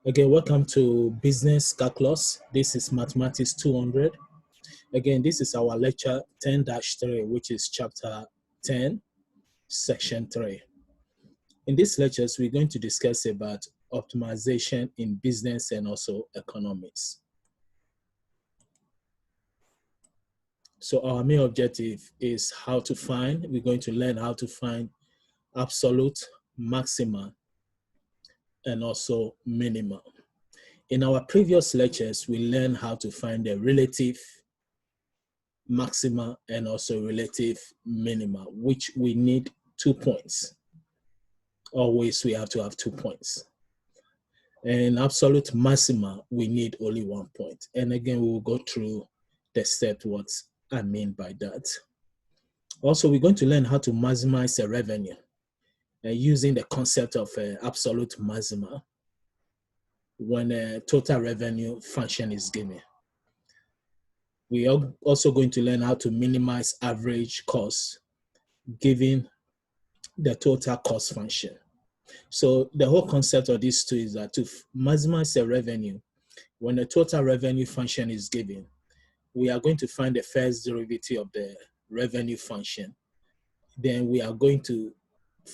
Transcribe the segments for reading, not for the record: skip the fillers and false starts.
Again, welcome to Business Calculus. This is Mathematics 200. Again, this is our lecture 10-3, which is chapter 10, section 3. In these lectures, we're going to discuss about optimization in business and also economics. So our main objective is we're going to learn how to find absolute maxima and also minima. In our previous lectures, we learned how to find the relative maxima and also relative minima, which we need 2 points. Always we have to have 2 points. And absolute maxima, we need only 1 point. And again, we will go through the steps, what I mean by that. Also, we're going to learn how to maximize the revenue using the concept of absolute maxima when a total revenue function is given. We are also going to learn how to minimize average cost given the total cost function. So the whole concept of these two is that to maximize the revenue, when the total revenue function is given, we are going to find the first derivative of the revenue function. Then we are going to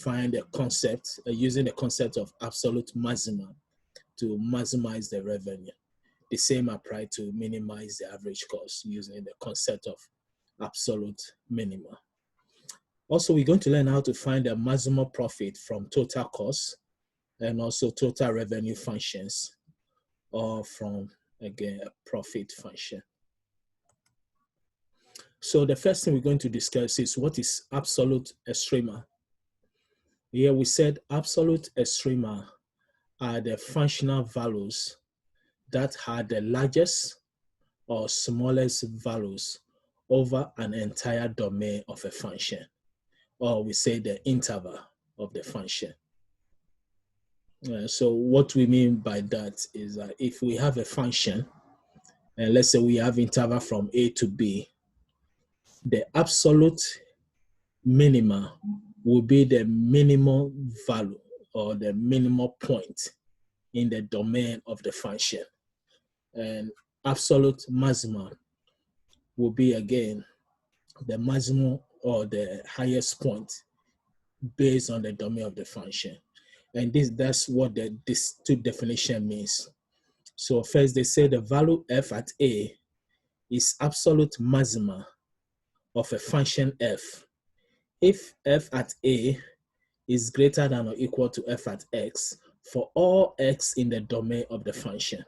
find a concept, using the concept of absolute maxima to maximize the revenue. The same apply to minimize the average cost using the concept of absolute minima. Also, we're going to learn how to find the maximum profit from total cost and also total revenue functions, or from, again, a profit function. So the first thing we're going to discuss is what is absolute extrema. Here we said absolute extrema are the functional values that had the largest or smallest values over an entire domain of a function, or we say the interval of the function. So what we mean by that is that if we have a function, and let's say we have interval from A to B, the absolute minima will be the minimum value or the minimum point in the domain of the function. And absolute maximum will be, again, the maximum or the highest point based on the domain of the function. And that's what this two definition means. So first, they say the value f at A is absolute maxima of a function f if f at A is greater than or equal to f at x for all x in the domain of the function.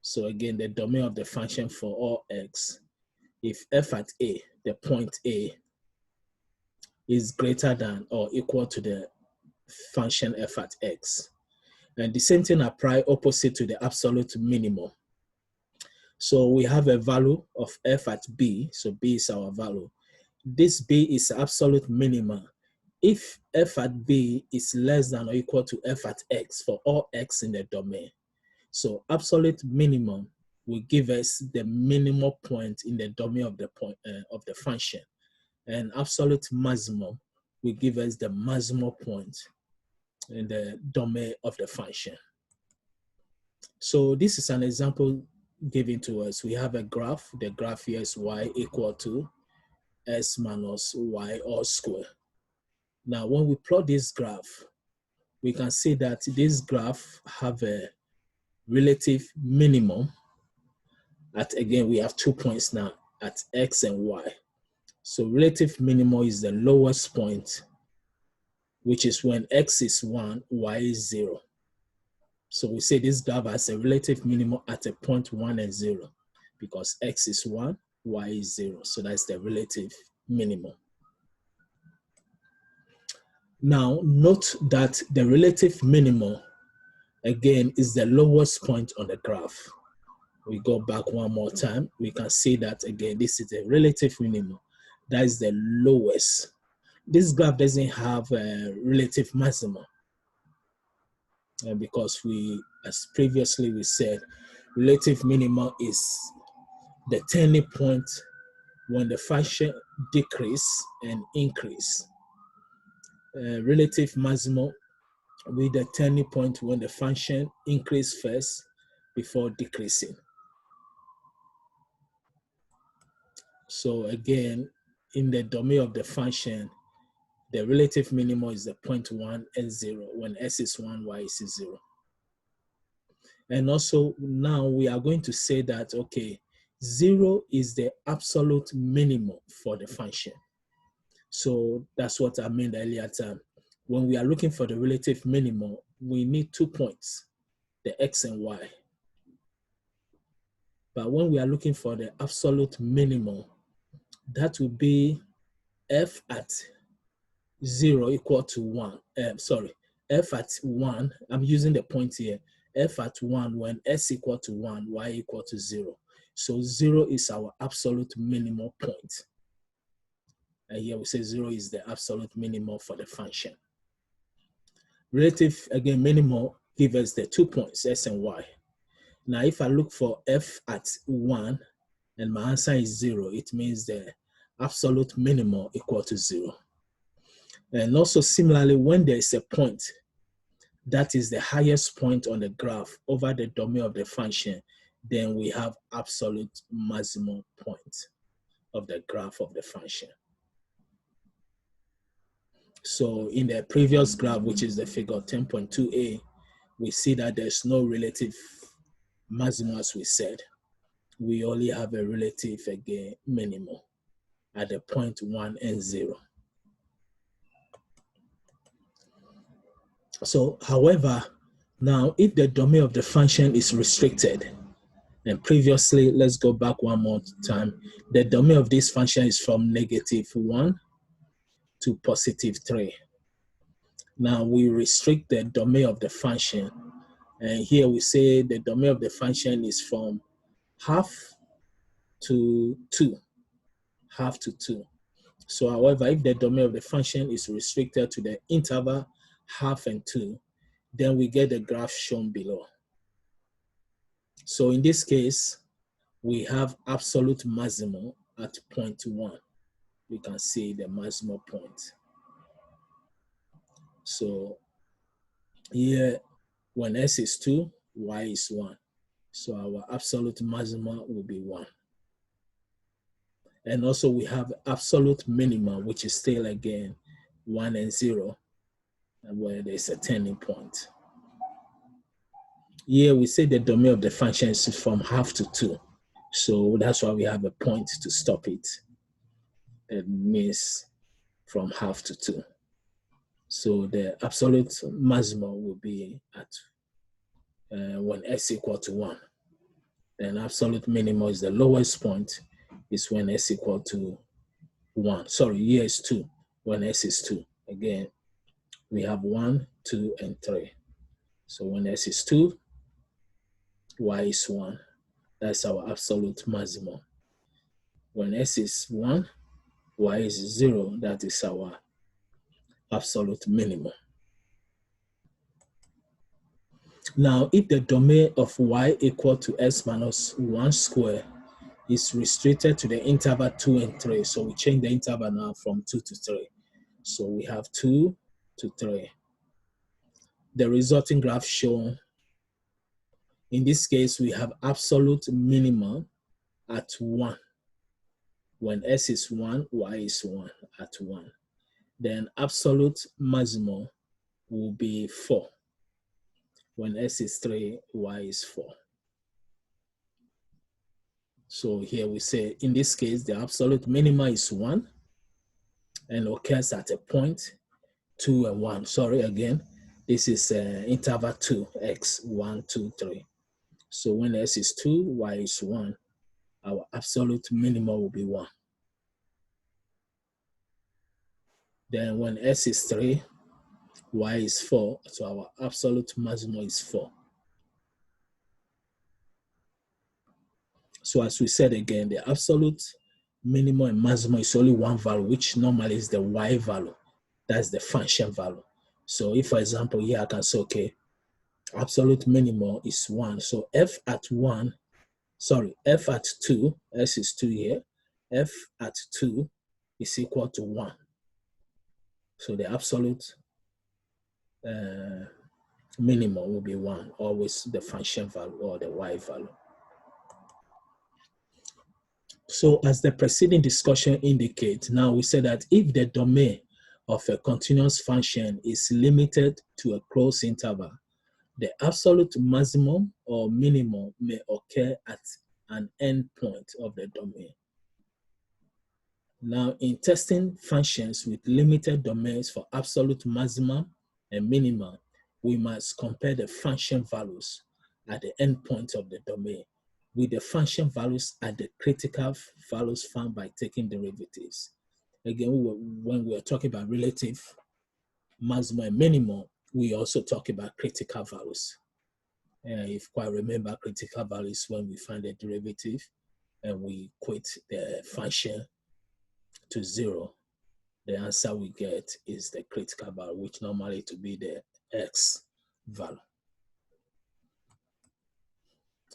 So again, the domain of the function for all x, if f at A, the point A, is greater than or equal to the function f at x. And the same thing apply opposite to the absolute minimum. So we have a value of f at B, so B is our value. This B is absolute minimum if f at B is less than or equal to f at x for all x in the domain. So absolute minimum will give us the minimum point in the domain of the function, and absolute maximum will give us the maximum point in the domain of the function. So this is an example given to us. We have a graph. The graph here is y equal to s minus y all square. Now, when we plot this graph, we can see that this graph have a relative minimum at, again, we have 2 points now at x and y. So relative minimum is the lowest point, which is when x is 1, y is 0. So we say this graph has a relative minimum at a point 1 and 0 because x is 1, y is 0. So that's the relative minimum. Now, note that the relative minimum, again, is the lowest point on the graph. We go back one more time. We can see that, again, this is the relative minimum. That is the lowest. This graph doesn't have a relative maximum. And because as previously we said, relative minimum is the turning point when the function decrease and increase. Relative maximum with the turning point when the function increase first before decreasing. So again, in the domain of the function, the relative minimum is the point 1 and 0 when s is 1, y is 0. And also now we are going to say that, okay, 0 is the absolute minimum for the function. So that's what I meant earlier time. When we are looking for the relative minimum, we need 2 points, the x and y. But when we are looking for the absolute minimum, that will be f at 0 equal to 1. F at 1, I'm using the point here, f at 1 when s equal to 1, y equal to 0. So 0 is our absolute minimum point. And here we say 0 is the absolute minimum for the function. Relative, again, minimum gives us the 2 points, s and y. Now, if I look for f at 1 and my answer is 0, it means the absolute minimum equal to 0. And also similarly, when there is a point that is the highest point on the graph over the domain of the function, then we have absolute maximum point of the graph of the function. So in the previous graph, which is the figure 10.2a, we see that there's no relative maximum, as we said. We only have a relative, again, minimum at the point 1 and 0. So, however, now if the domain of the function is restricted, and previously, let's go back one more time, the domain of this function is from -1 to +3. Now we restrict the domain of the function, and here we say the domain of the function is from half to 2, half to 2. So however, if the domain of the function is restricted to the interval half and 2, then we get the graph shown below. So in this case, we have absolute maximum at point 1. We can see the maximum point. So here, when s is 2, y is 1. So our absolute maximum will be 1. And also we have absolute minimum, which is still again 1 and 0, and where there's a turning point. Here we say the domain of the function is from half to 2. So that's why we have a point to stop it. It means from half to 2. So the absolute maximum will be at when s equal to 1. Then absolute minimum is the lowest point, is when s equal to 1. Sorry, here is 2, when s is 2. Again, we have 1, 2, and 3. So when s is 2, y is 1. That's our absolute maximum. When s is 1, y is 0. That is our absolute minimum. Now, if the domain of y equal to s minus 1 square is restricted to the interval 2 and 3, so we change the interval now from 2 to 3. So we have 2 to 3. The resulting graph shown. In this case, we have absolute minimum at 1. When s is 1, y is 1 at 1. Then absolute maximum will be 4. When s is 3, y is 4. So here we say, in this case, the absolute minimum is 1 and occurs at a point 2 and 1. Sorry, again, this is interval 2, x, 1, 2, 3. So when s is 2, y is 1, our absolute minimum will be 1. Then when s is 3, y is 4, so our absolute maximum is 4. So as we said again, the absolute minimum and maximum is only one value, which normally is the y value. That's the function value. So if, for example, here I can say, okay, absolute minimum is 1. So f at 2, s is 2 here, f at 2 is equal to 1. So the absolute minimum will be 1, always the function value or the y value. So as the preceding discussion indicates, now we say that if the domain of a continuous function is limited to a closed interval, the absolute maximum or minimum may occur at an endpoint of the domain. Now, in testing functions with limited domains for absolute maximum and minimum, we must compare the function values at the endpoint of the domain with the function values at the critical values found by taking derivatives. Again, when we are talking about relative maximum and minimum, we also talk about critical values. If quite remember, critical values when we find the derivative and we equate the function to 0, the answer we get is the critical value, which normally to be the x value.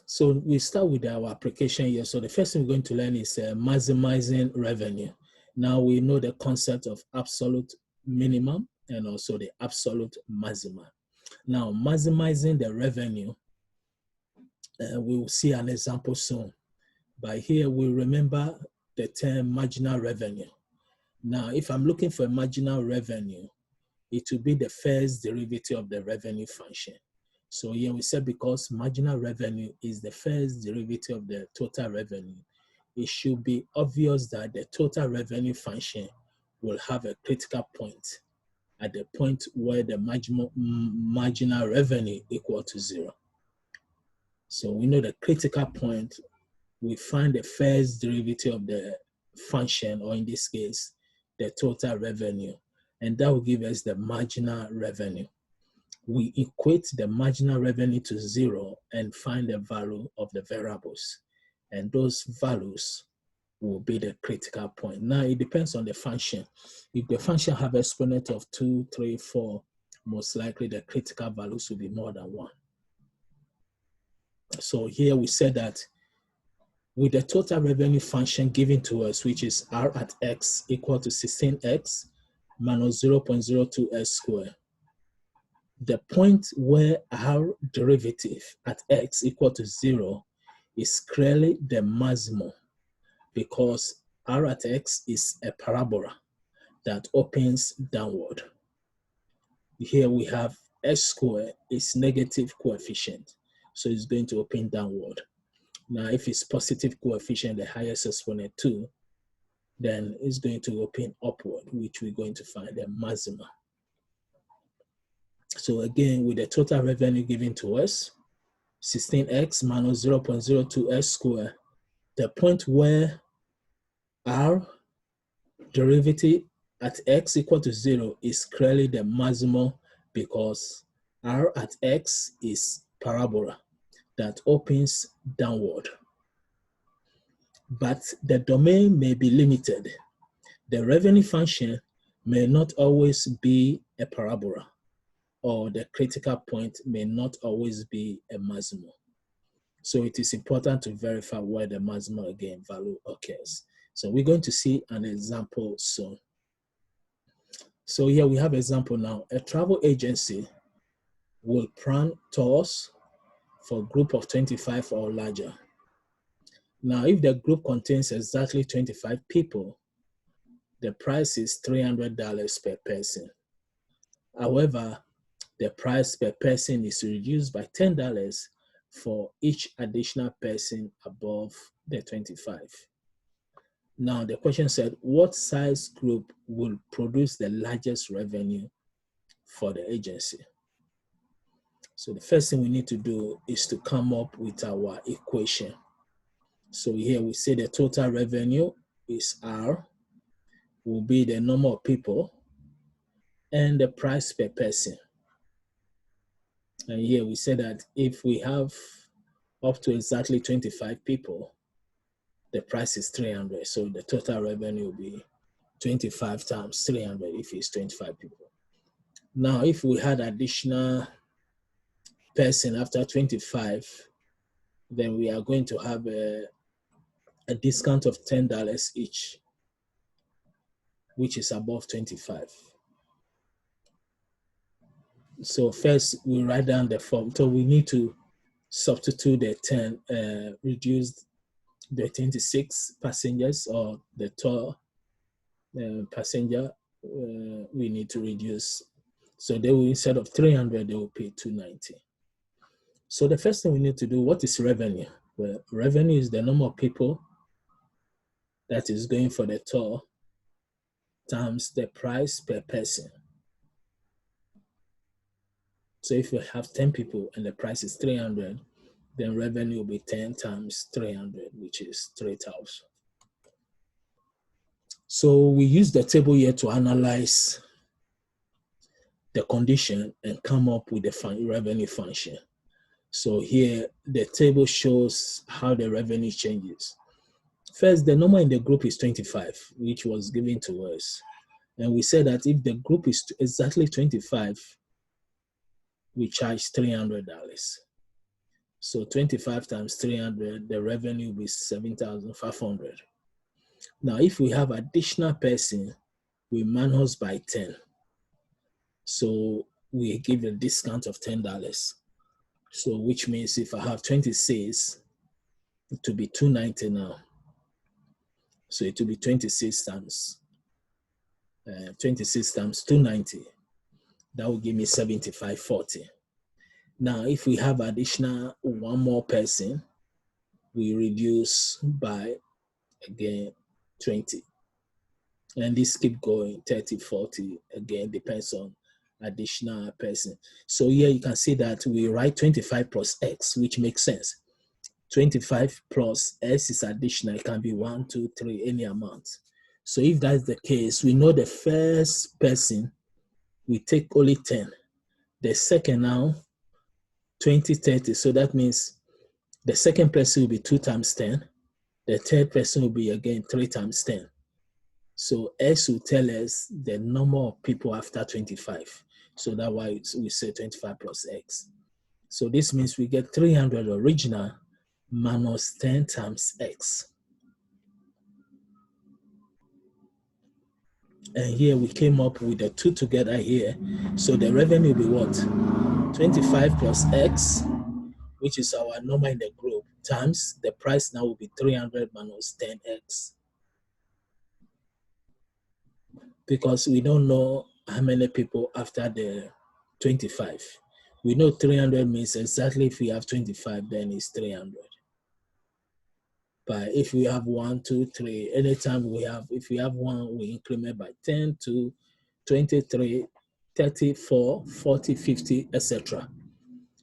So we start with our application here. So the first thing we're going to learn is maximizing revenue. Now we know the concept of absolute minimum and also the absolute maximum. Now maximizing the revenue, we will see an example soon. But here we remember the term marginal revenue. Now, if I'm looking for marginal revenue, it will be the first derivative of the revenue function. So here we said because marginal revenue is the first derivative of the total revenue, it should be obvious that the total revenue function will have a critical point at the point where the marginal revenue equal to 0. So we know the critical point, we find the first derivative of the function, or in this case, the total revenue, and that will give us the marginal revenue. We equate the marginal revenue to 0 and find the value of the variables, and those values will be the critical point. Now, it depends on the function. If the function have exponent of 2, 3, 4, most likely the critical values will be more than 1. So here we said that with the total revenue function given to us, which is r at x equal to 16x minus 0.02x squared, the point where our derivative at x equal to 0 is clearly the maximum, because r at x is a parabola that opens downward. Here we have x squared is negative coefficient, so it's going to open downward. Now, if it's positive coefficient, the highest exponent 2, then it's going to open upward, which we're going to find the maximum. So again, with the total revenue given to us, 16x minus 0.02x squared, the point where our derivative at x equal to 0 is clearly the maximum, because r at x is parabola that opens downward. But the domain may be limited. The revenue function may not always be a parabola, or the critical point may not always be a maximum. So it is important to verify where the maximum again value occurs. So we're going to see an example soon. So here we have an example now. A travel agency will plan tours for a group of 25 or larger. Now, if the group contains exactly 25 people, the price is $300 per person. However, the price per person is reduced by $10 for each additional person above the 25. Now, the question said, what size group will produce the largest revenue for the agency? So the first thing we need to do is to come up with our equation. So here we say the total revenue is R, will be the number of people, and the price per person. And here we say that if we have up to exactly 25 people, the price is 300. So the total revenue will be 25 times 300 if it's 25 people. Now, if we had additional person after 25, then we are going to have a discount of $10 each, which is above 25. So first we write down the form. So we need to substitute the 10, reduce the 26 passengers or the tour passenger. We need to reduce. So they will, instead of 300, they will pay 290. So the first thing we need to do, what is revenue? Well, revenue is the number of people that is going for the tour times the price per person. So if we have 10 people and the price is 300, then revenue will be 10 times 300, which is 3,000. So we use the table here to analyze the condition and come up with the revenue function. So here, the table shows how the revenue changes. First, the number in the group is 25, which was given to us. And we said that if the group is exactly 25, we charge $300. So 25 times 300, the revenue will be 7,500. Now, if we have additional person, we minus by 10. So we give a discount of $10. So which means if I have 26, it will be 290 now. So it will be 26 times 290. That will give me 75.40. Now, if we have additional one more person, we reduce by, again, 20. And this keep going, 30, 40, again, depends on additional person. So here you can see that we write 25 plus X, which makes sense. 25 plus S is additional. It can be 1, 2, 3, any amount. So if that's the case, we know the first person, we take only 10. The second now, 20, 30. So that means the second person will be 2 times 10. The third person will be, again, 3 times 10. So S will tell us the number of people after 25. So that's why we say 25 plus X. So this means we get 300 original minus 10 times X. And here we came up with the two together here. So the revenue will be what? 25 plus X, which is our number in the group, times the price now will be 300 minus 10X. Because we don't know how many people after the 25. We know 300 means exactly if we have 25, then it's 300. But if we have 1, 2, 3, anytime if we have 1, we increment by 10 to 23, 34, 40, 50, etc.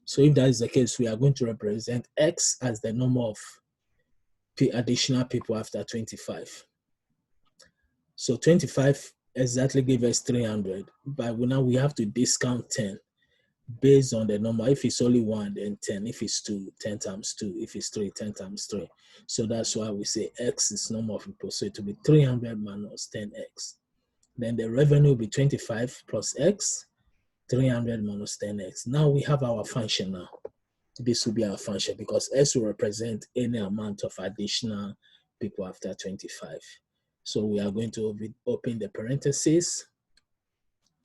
So if that is the case, we are going to represent X as the number of additional people after 25. So 25 exactly give us 300, but now we have to discount 10 based on the number. If it's only 1, then 10. If it's 2, 10 times 2. If it's 3, 10 times 3. So that's why we say X is number of people. So it will be 300 minus 10X. Then the revenue will be 25 plus X, 300 minus 10X. Now we have our function now. This will be our function because S will represent any amount of additional people after 25. So we are going to open the parentheses,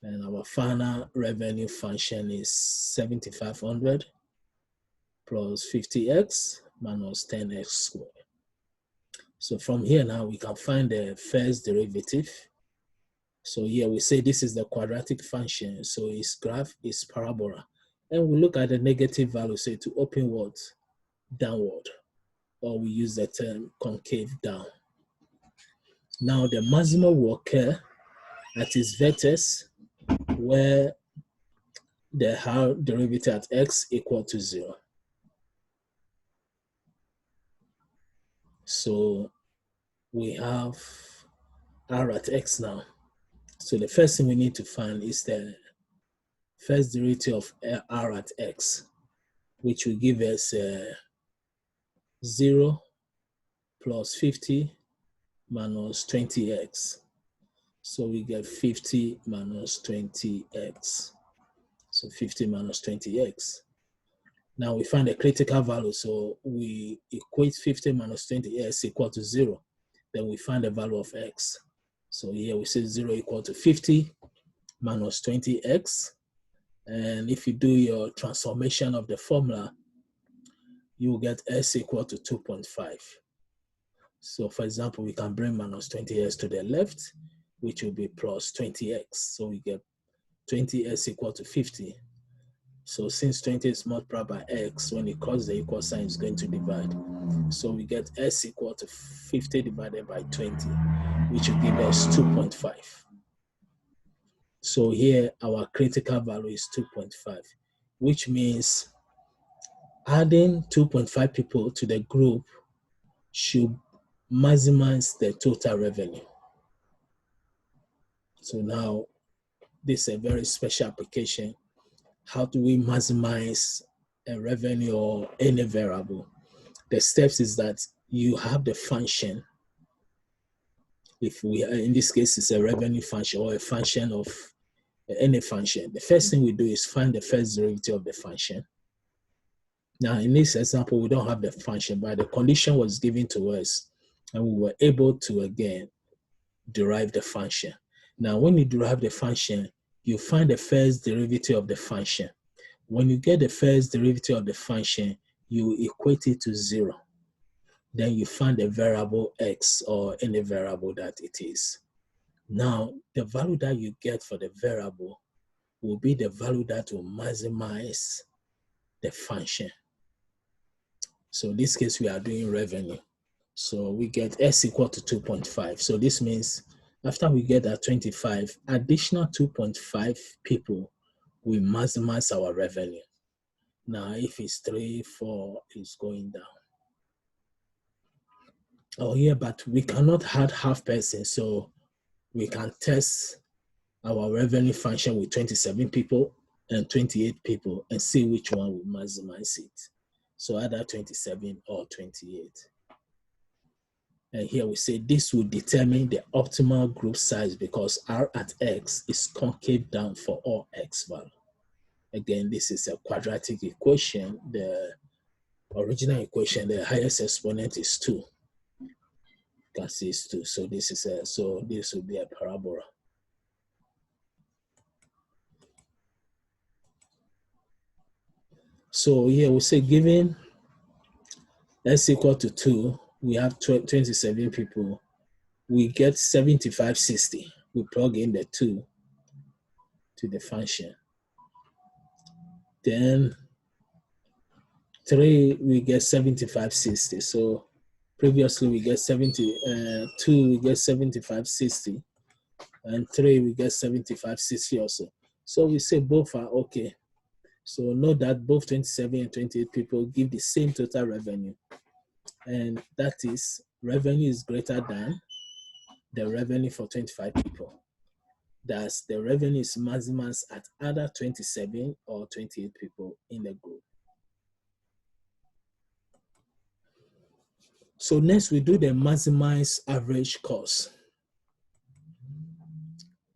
and our final revenue function is 7,500 plus 50X minus 10X squared. So from here now, we can find the first derivative. So here we say this is the quadratic function. So its graph is parabola. And we look at the negative value, say to open what? Downward. Or we use the term concave down. Now the maximum will occur at its vertex where the hard derivative at X equal to 0. So we have R at X now. So the first thing we need to find is the first derivative of R at X, which will give us 0 plus 50 minus 20X. So we get 50 minus 20X. So 50 minus 20X. Now we find the critical value. So we equate 50 minus 20X equal to 0. Then we find the value of X. So here we say 0 equal to 50 minus 20X. And if you do your transformation of the formula, you will get S equal to 2.5. So for example, we can bring minus 20x to the left, which will be plus 20x. So we get 20x equal to 50. So since 20 is multiplied by x, when it crosses the equal sign, it's going to divide. So we get s equal to 50 divided by 20, which will give us 2.5. So here our critical value is 2.5, which means adding 2.5 people to the group should maximize the total revenue. So now this is a very special application. How do we maximize a revenue or any variable? The steps is that you have the function. If we are, in this case, it's a revenue function or a function of any function. The first thing we do is find the first derivative of the function. Now, in this example, we don't have the function, but the condition was given to us, and we were able to, again, derive the function. Now, when you derive the function, you find the first derivative of the function. When you get the first derivative of the function, you equate it to 0. Then you find the variable x or any variable that it is. Now, the value that you get for the variable will be the value that will maximize the function. So in this case, we are doing revenue. So we get s equal to 2.5. So this means after we get that 25, additional 2.5 people will maximize our revenue. Now, if it's 3, 4, it's going down. Oh yeah, but we cannot add half person, so we can test our revenue function with 27 people and 28 people and see which one will maximize it. So either 27 or 28. And here we say this will determine the optimal group size because R at X is concave down for all X value. Again, this is a quadratic equation. The original equation, the highest exponent is 2. You can see it's 2. So this is this will be a parabola. So here we say given S equal to 2, we have 27 people. We get 75/60. We plug in the 2 to the function. Then 3, we get 75/60. So previously we get 2, we get 75/60. And 3, we get 75/60 also. So we say both are okay. So note that both 27 and 28 people give the same total revenue. And that is, revenue is greater than the revenue for 25 people. Thus, the revenue is maximized at either 27 or 28 people in the group. So next we do the maximize average cost.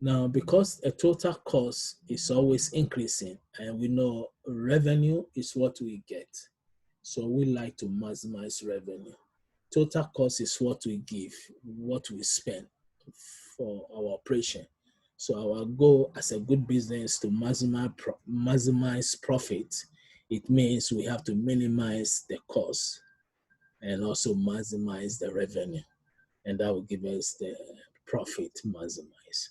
Now, because a total cost is always increasing, and we know revenue is what we get. So we like to maximize revenue. Total cost is what we give, what we spend for our operation. So our goal as a good business to maximize profit, it means we have to minimize the cost and also maximize the revenue. And that will give us the profit maximize.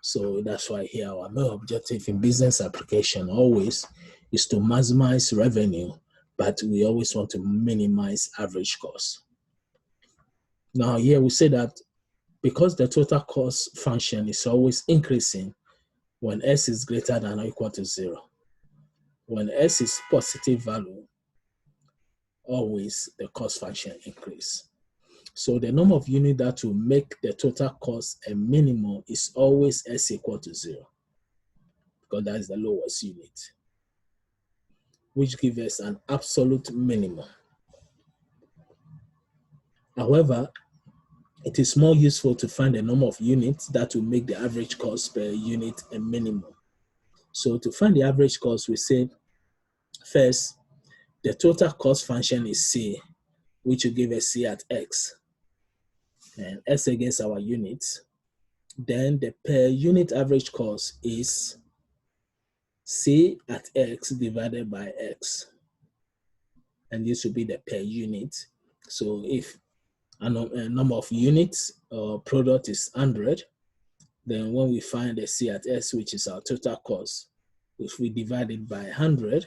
So that's why here our main objective in business application always is to maximize revenue, but we always want to minimize average cost. Now here we say that because the total cost function is always increasing when S is greater than or equal to 0. When S is positive value, always the cost function increase. So the number of units that will make the total cost a minimum is always S equal to 0, because that is the lowest unit, which gives us an absolute minimum. However, it is more useful to find the number of units that will make the average cost per unit a minimum. So to find the average cost, we say first, the total cost function is C, which will give us C at X, and S against our units. Then the per unit average cost is C at X divided by X. And this will be the per unit. So if a number of units or product is 100, then when we find the C at S, which is our total cost, if we divide it by 100,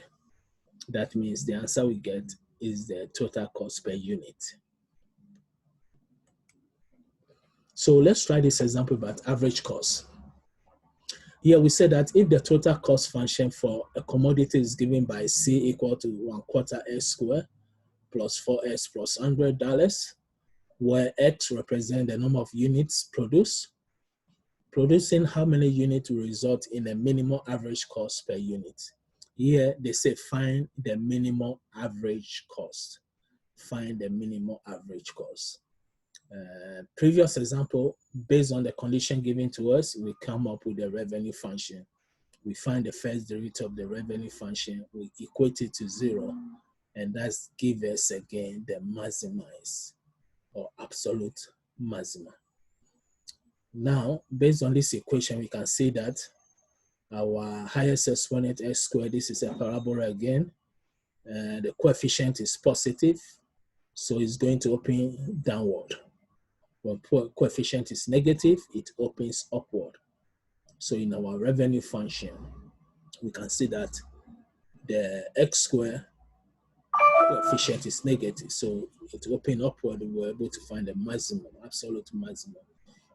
that means the answer we get is the total cost per unit. So let's try this example about average cost. Here we say that if the total cost function for a commodity is given by C equal to 1/4 S squared plus 4S plus $100, where X represents the number of units produced, producing how many units will result in a minimum average cost per unit. Here they say find the minimum average cost. Find the minimum average cost. Previous example, based on the condition given to us, we come up with the revenue function. We find the first derivative of the revenue function, we equate it to 0, and that's give us again the maximize or absolute maximum. Now, based on this equation, we can see that our highest exponent S squared, this is a parabola again, the coefficient is positive, so it's going to open downward. When coefficient is negative, it opens upward. So in our revenue function, we can see that the X squared coefficient is negative, so it opens upward, and we're able to find the maximum, absolute maximum.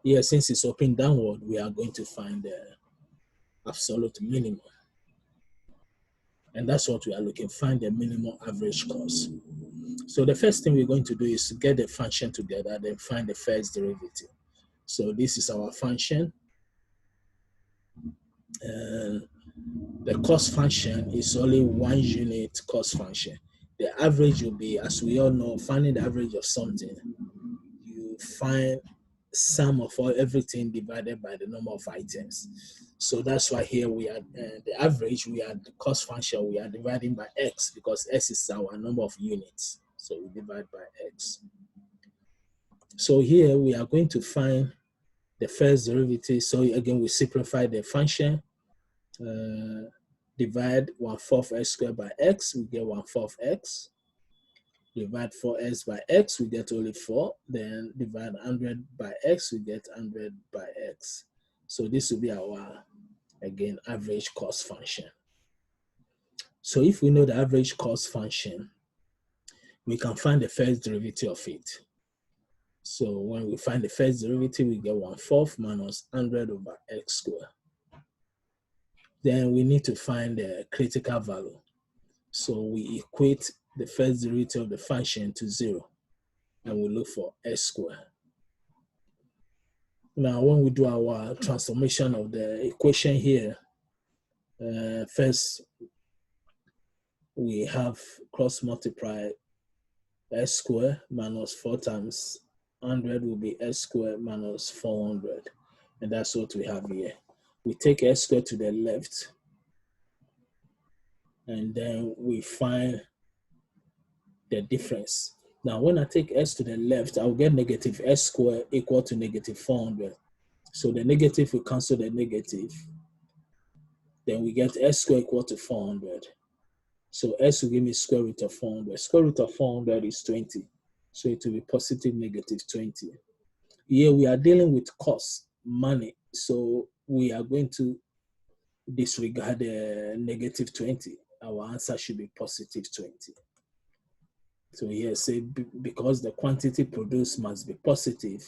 Here, since it's open downward, we are going to find the absolute minimum. And that's what we are looking, find the minimum average cost. So the first thing we're going to do is to get the function together, then find the first derivative. So this is our function. And the cost function is only 1 unit cost function. The average will be, as we all know, finding the average of something. You find sum of everything divided by the number of items. So that's why here we are, the average, we are the cost function, we are dividing by X because X is our number of units. So we divide by X. So here we are going to find the first derivative. So again, we simplify the function, divide 1/4 X squared by X, we get 1/4 X. Divide 4x by x, we get only 4. Then divide 100 by x, we get 100 by x. So this will be our, again, average cost function. So if we know the average cost function, we can find the first derivative of it. So when we find the first derivative, we get 1/4 minus 100 over x squared. Then we need to find the critical value. So we equate the first derivative of the function to 0, and we look for s squared. Now, when we do our transformation of the equation here, first we have cross multiply s squared minus 4 times 100 will be s squared minus 400, and that's what we have here. We take s squared to the left, and then we find the difference. Now, when I take s to the left, I'll get negative s squared equal to negative 400. So the negative will cancel the negative. Then we get s squared equal to 400. So s will give me square root of 400. Square root of 400 is 20. So it will be positive negative 20. Here we are dealing with cost, money. So we are going to disregard the negative 20. Our answer should be positive 20. So here, say because the quantity produced must be positive,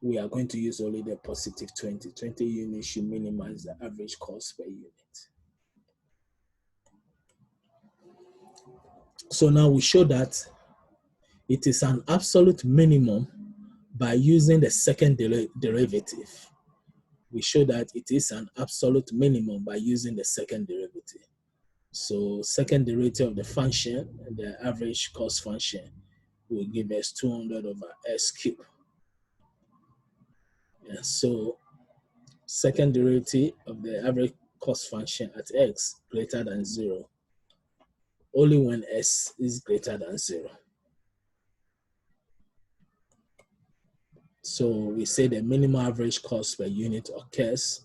we are going to use only the positive 20. 20 units should minimize the average cost per unit. So now we show that it is an absolute minimum by using the second derivative. We show that it is an absolute minimum by using the second derivative. So second derivative of the function, the average cost function, will give us 200 over s cubed. And so second derivative of the average cost function at x greater than 0, only when s is greater than 0. So we say the minimum average cost per unit occurs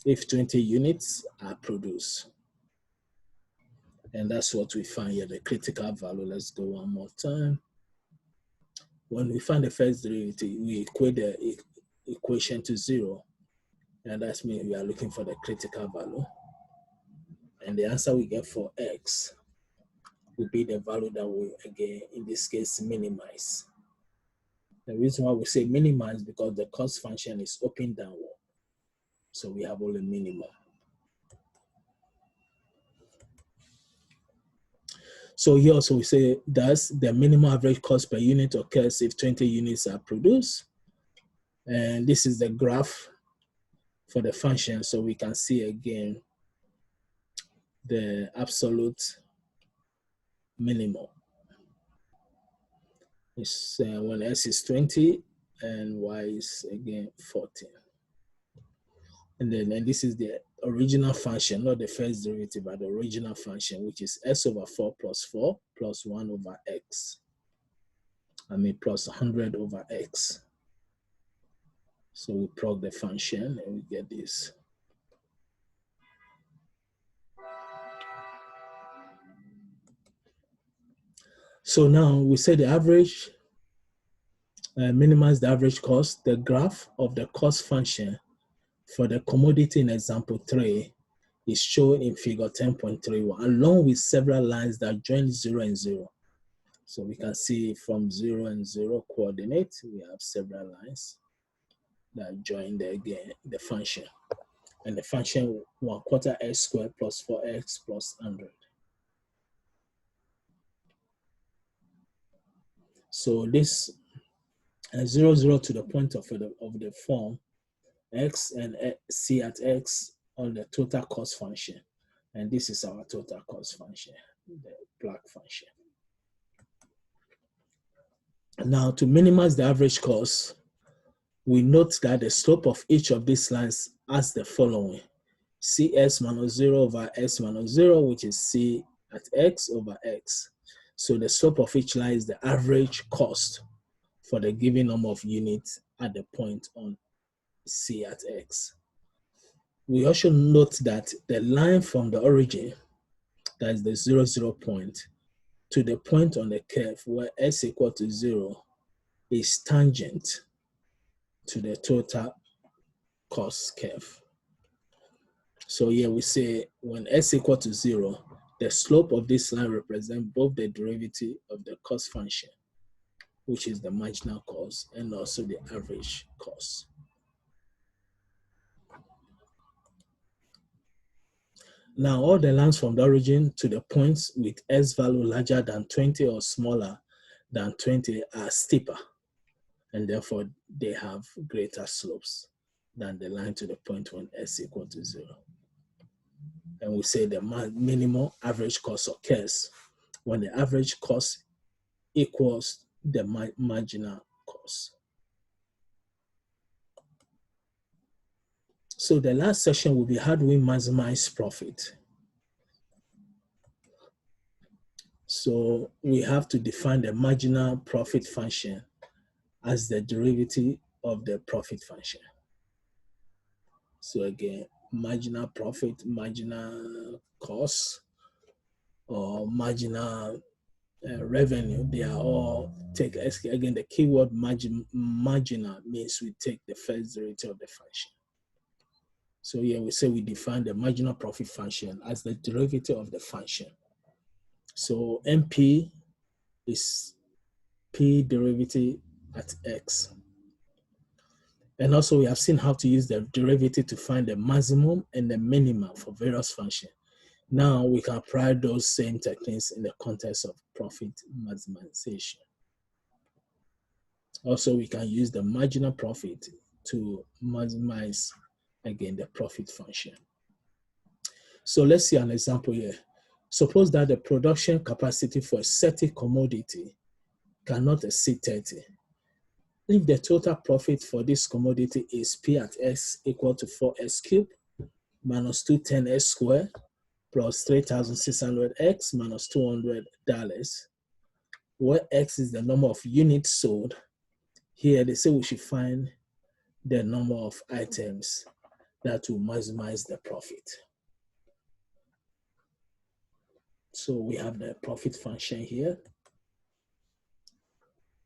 if 20 units are produced. And that's what we find here, the critical value. Let's go one more time. When we find the first derivative, we equate the equation to 0. And that means we are looking for the critical value. And the answer we get for x will be the value that we, again, in this case, minimize. The reason why we say minimize because the cost function is open downward. So we have only minimum. So here also we say thus the minimum average cost per unit occurs if 20 units are produced. And this is the graph for the function. So we can see again the absolute minimum. It's when S is 20 and Y is again 14. And this is the original function, not the first derivative, but the original function, which is S over 4 plus 4 plus 1 over X. Plus 100 over X. So we plug the function and we get this. So now we say the average, minimize the average cost. The graph of the cost function for the commodity in example 3 is shown in figure 10.31, along with several lines that join 0 and 0. So we can see from 0 and 0 coordinate, we have several lines that join the function. And the function 1/4 x squared plus 4x plus 100. So this 0, 0 to the point of the form x and c at x on the total cost function. And this is our total cost function, the black function. Now to minimize the average cost, we note that the slope of each of these lines as the following. Cs minus 0 over s minus 0, which is c at x over x. So the slope of each line is the average cost for the given number of units at the point on c at x. We also note that the line from the origin, that is the 0, 0 point, to the point on the curve where s equal to 0 is tangent to the total cost curve. So here we say when s equal to 0, the slope of this line represents both the derivative of the cost function, which is the marginal cost, and also the average cost. Now all the lines from the origin to the points with s value larger than 20 or smaller than 20 are steeper, and therefore they have greater slopes than the line to the point when s equal to 0. And we say the minimum average cost occurs when the average cost equals the marginal cost. So the last section will be how do we maximize profit? So we have to define the marginal profit function as the derivative of the profit function. So again, marginal profit, marginal cost, or marginal revenue, they are all again, the keyword marginal means we take the first derivative of the function. So here we say we define the marginal profit function as the derivative of the function. So MP is P derivative at X. And also we have seen how to use the derivative to find the maximum and the minimum for various functions. Now we can apply those same techniques in the context of profit maximization. Also, we can use the marginal profit to maximize, again, the profit function. So let's see an example here. Suppose that the production capacity for a certain commodity cannot exceed 30. If the total profit for this commodity is P at S equal to 4S cubed minus 210S squared plus 3,600X minus $200, where X is the number of units sold, here they say we should find the number of items that will maximize the profit. So we have the profit function here.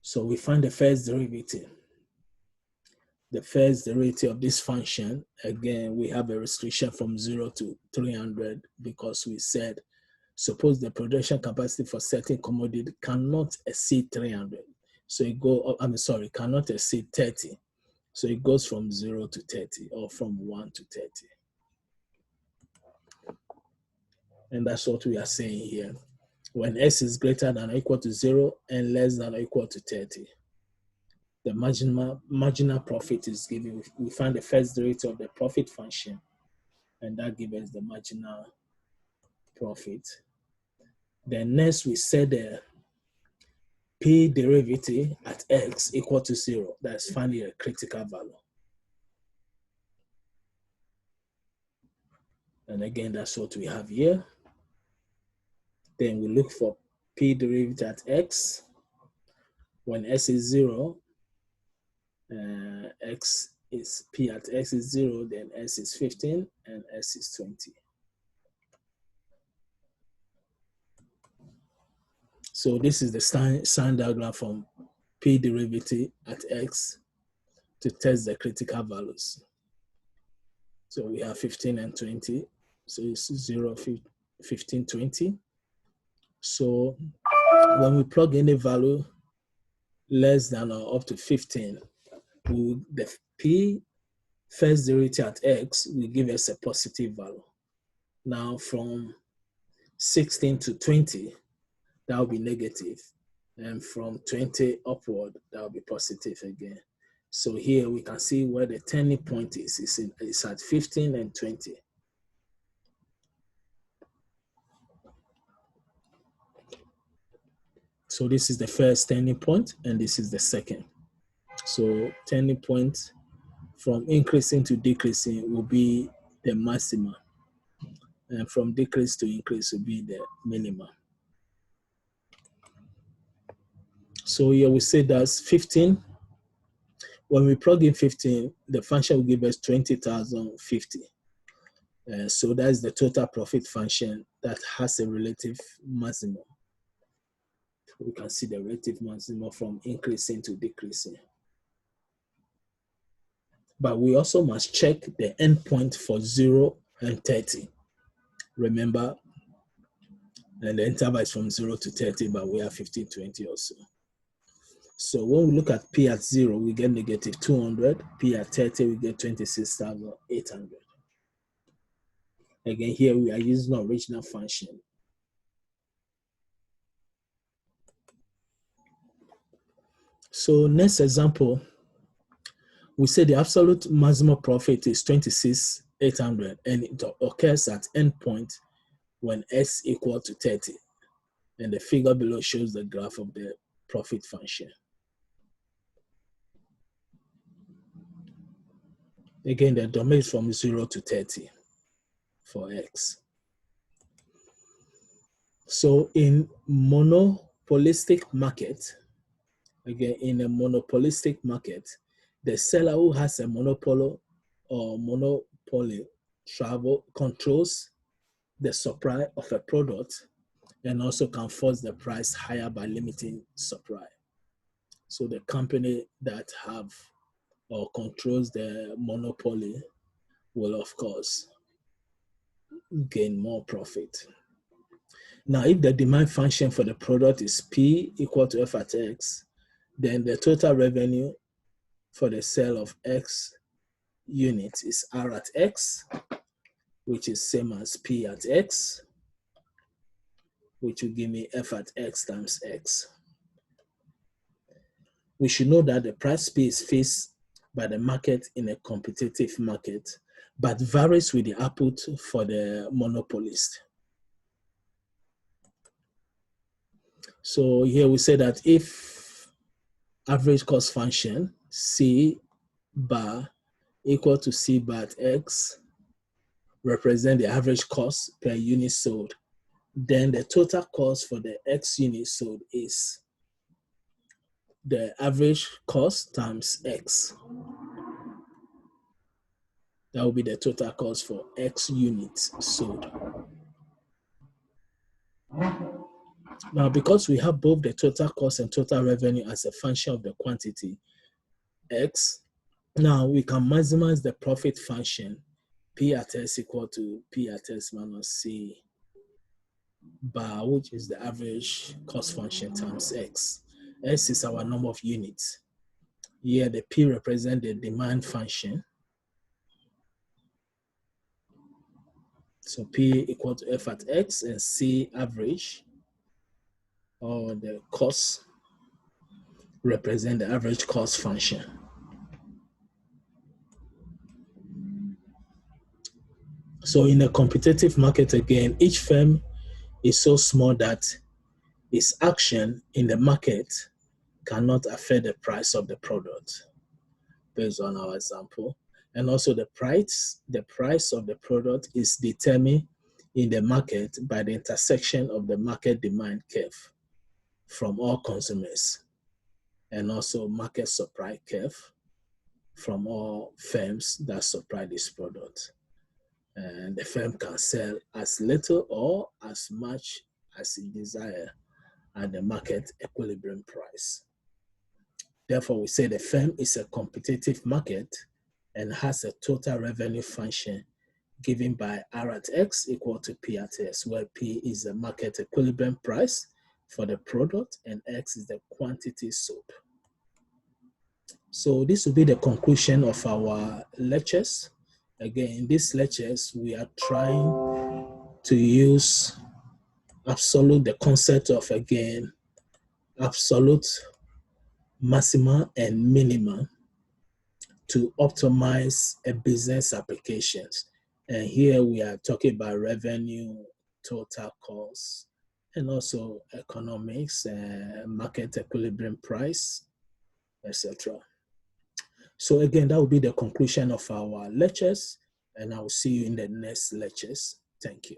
So we find the first derivative. The first derivative of this function, again, we have a restriction from 0 to 300 because we said, suppose the production capacity for certain commodity cannot exceed 300. So it cannot exceed 30. So it goes from 0 to 30 or from 1 to 30. And that's what we are saying here. When S is greater than or equal to 0 and less than or equal to 30, the marginal profit is given. We find the first derivative of the profit function, and that gives us the marginal profit. Then next we set the P derivative at X equal to 0. That's finding a critical value. And again, that's what we have here. Then we look for P derivative at X. When S is 0, P at X is 0, then S is 15 and S is 20. So this is the sign diagram from P derivative at X to test the critical values. So we have 15 and 20. So it's 0, 15, 20. So when we plug any value less than or up to 15, the P first derivative at X will give us a positive value. Now from 16 to 20, that will be negative. And from 20 upward, that will be positive again. So here we can see where the turning point is. It's at 15 and 20. So this is the first turning point, and this is the second. So turning point from increasing to decreasing will be the maxima, and from decrease to increase will be the minima. So here we say that's 15. When we plug in 15, the function will give us 20,050. So that's the total profit function that has a relative maximum. We can see the relative maximum from increasing to decreasing. But we also must check the endpoint for 0 and 30. Remember, and the interval is from 0 to 30, but we have 15, 20 also. So when we look at P at 0, we get negative 200. P at 30, we get 26,800. Again, here we are using the original function. So next example, we say the absolute maximum profit is 26,800, and it occurs at endpoint when S equal to 30. And the figure below shows the graph of the profit function. Again, the domain is from 0 to 30 for X. So in monopolistic market, again, in a monopolistic market, the seller who has a monopoly or monopoly controls the supply of a product and also can force the price higher by limiting supply. So the company that have or controls the monopoly will, of course, gain more profit. Now, if the demand function for the product is P equal to F at X, then the total revenue for the sale of X units is R at X, which is same as P at X, which will give me F at X times X. We should know that the price P is fixed by the market in a competitive market, but varies with the output for the monopolist. So here we say that if average cost function C bar equal to C bar at X represent the average cost per unit sold, then the total cost for the X unit sold is the average cost times X. That will be the total cost for X units sold. Now, because we have both the total cost and total revenue as a function of the quantity X, now we can maximize the profit function P at S equal to P at S minus C bar, which is the average cost function times X. S is our number of units. Here, the P represents the demand function. So P equal to F at X and C average, or the cost, represent the average cost function. So in a competitive market, again, each firm is so small that its action in the market cannot affect the price of the product, based on our example. And also the price of the product is determined in the market by the intersection of the market demand curve from all consumers, and also market supply curve from all firms that supply this product. And the firm can sell as little or as much as it desires at the market equilibrium price. Therefore, we say the firm is a competitive market and has a total revenue function given by R at X equal to P at S, where P is the market equilibrium price for the product and X is the quantity sold. So this will be the conclusion of our lectures. Again, in these lectures, we are trying to use the concept of, again, absolute, maxima, and minima to optimize a business applications. And here we are talking about revenue, total cost, and also economics, market equilibrium price, etc. So again, that will be the conclusion of our lectures, and I will see you in the next lectures. Thank you.